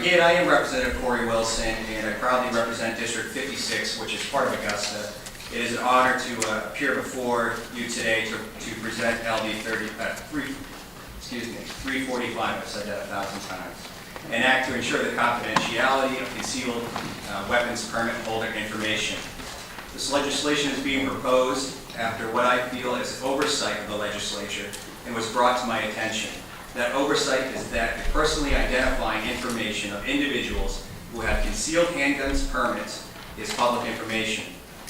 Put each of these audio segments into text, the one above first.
Again, I am Representative Corey Wilson, and I proudly represent District 56, which is part of Augusta. It is an honor to appear before you today to present LD 345, I've said that 1,000 times, an act to ensure the confidentiality of concealed weapons permit holder information. This legislation is being proposed after what I feel is oversight of the legislature and was brought to my attention. That oversight is that the personally identifying information of individuals who have concealed handguns permits is public information.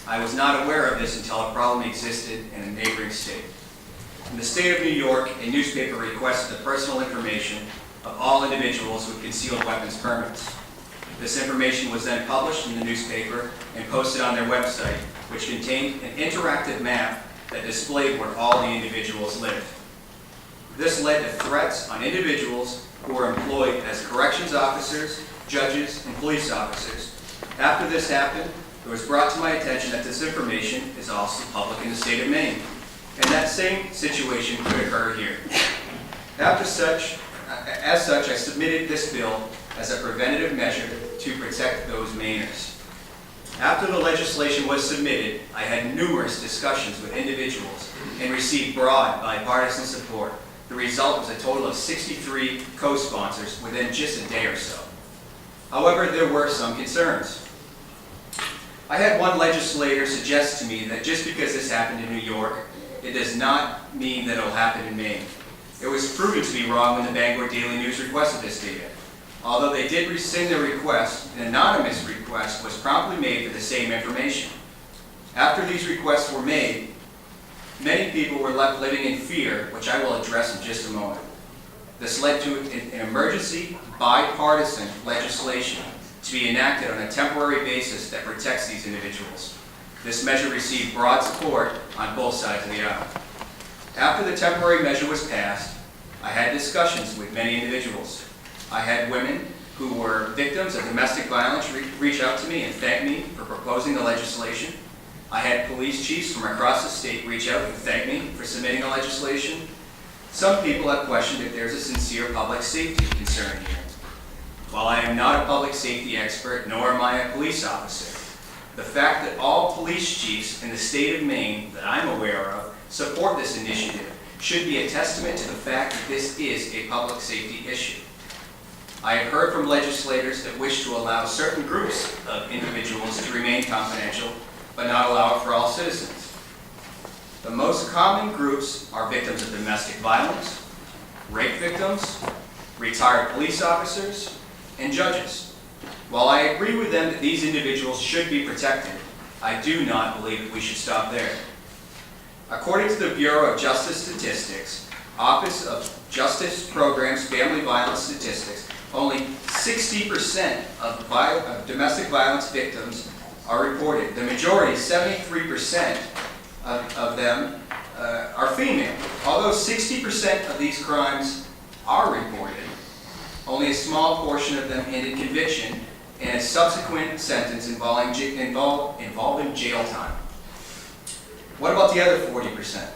I was not aware of this until a problem existed in a neighboring state. In the state of New York, a newspaper requested the personal information of all individuals with concealed weapons permits. This information was then published in the newspaper and posted on their website, which contained an interactive map that displayed where all the individuals lived. This led to threats on individuals who were employed as corrections officers, judges, and police officers. After this happened, it was brought to my attention that this information is also public in the state of Maine, and that same situation could occur here. As such, I submitted this bill as a preventative measure to protect those Mainers. After the legislation was submitted, I had numerous discussions with individuals and received broad bipartisan support. The result was a total of 63 co-sponsors within just a day or so. However, there were some concerns. I had one legislator suggest to me that just because this happened in New York, it does not mean that it will happen in Maine. It was proven to be wrong when the Bangor Daily News requested this data. Although they did rescind their request, an anonymous request was promptly made for the same information. After these requests were made, many people were left living in fear, which I will address in just a moment. This led to an emergency bipartisan legislation to be enacted on a temporary basis that protects these individuals. This measure received broad support on both sides of the aisle. After the temporary measure was passed, I had discussions with many individuals. I had women who were victims of domestic violence reach out to me and thank me for proposing the legislation. I had police chiefs from across the state reach out and thank me for submitting the legislation. Some people have questioned if there's a sincere public safety concern here. While I am not a public safety expert, nor am I a police officer, the fact that all police chiefs in the state of Maine that I'm aware of support this initiative should be a testament to the fact that this is a public safety issue. I have heard from legislators that wish to allow certain groups of individuals to remain confidential, but not allow it for all citizens. The most common groups are victims of domestic violence, rape victims, retired police officers, and judges. While I agree with them that these individuals should be protected, I do not believe that we should stop there. According to the Bureau of Justice Statistics, Office of Justice Programs Family Violence Statistics, only 60% of domestic violence victims are reported. The majority, 73% of them, are female. Although 60% of these crimes are reported, only a small portion of them end in conviction and a subsequent sentence involving jail time. What about the other 40%?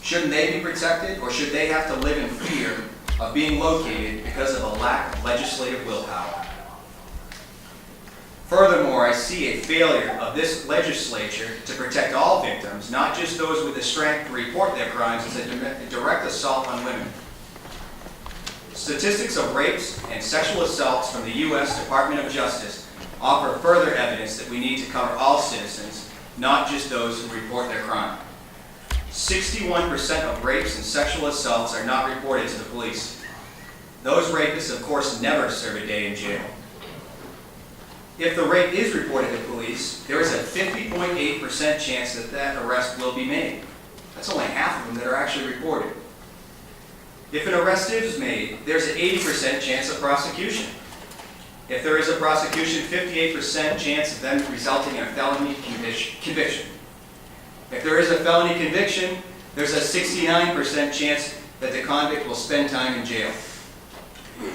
Shouldn't they be protected, or should they have to live in fear of being located because of a lack of legislative willpower? Furthermore, I see a failure of this legislature to protect all victims, not just those with the strength to report their crimes as a direct assault on women. Statistics of rapes and sexual assaults from the U.S. Department of Justice offer further evidence that we need to cover all citizens, not just those who report their crime. 61% of rapes and sexual assaults are not reported to the police. Those rapists, of course, never serve a day in jail. If the rape is reported to police, there is a 50.8% chance that that arrest will be made. That's only half of them that are actually reported. If an arrest is made, there's an 80% chance of prosecution. If there is a prosecution, 58% chance of them resulting in a felony conviction. If there is a felony conviction, there's a 69% chance that the convict will spend time in jail.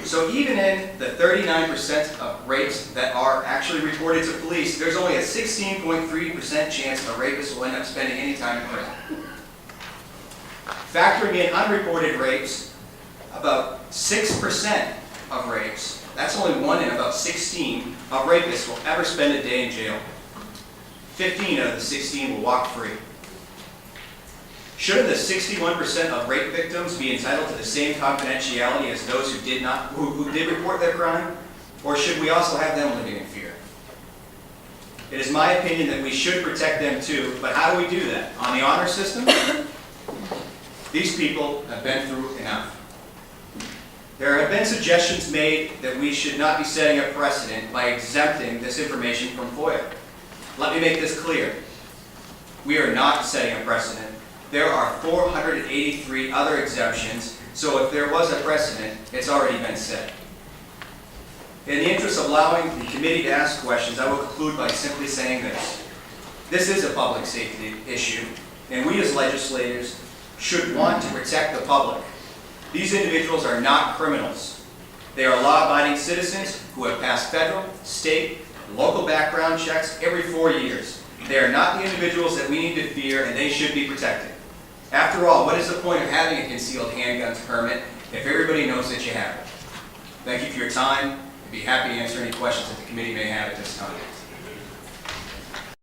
So even in the 39% of rapes that are actually reported to police, there's only a 16.3% chance a rapist will end up spending any time in prison. Factoring in unreported rapes, about 6% of rapes. That's only 1 in about 16 of rapists will ever spend a day in jail. 15 out of the 16 will walk free. Shouldn't the 61% of rape victims be entitled to the same confidentiality as those who did report their crime? Or should we also have them living in fear? It is my opinion that we should protect them too, but how do we do that? On the honor system? These people have been through enough. There have been suggestions made that we should not be setting a precedent by exempting this information from FOIA. Let me make this clear. We are not setting a precedent. There are 483 other exemptions, so if there was a precedent, it's already been set. In the interest of allowing the committee to ask questions, I will conclude by simply saying this. This is a public safety issue, and we as legislators should want to protect the public. These individuals are not criminals. They are law-abiding citizens who have passed federal, state, and local background checks every 4 years. They are not the individuals that we need to fear, and they should be protected. After all, what is the point of having a concealed handguns permit if everybody knows that you have it? Thank you for your time. I'd be happy to answer any questions that the committee may have at this time.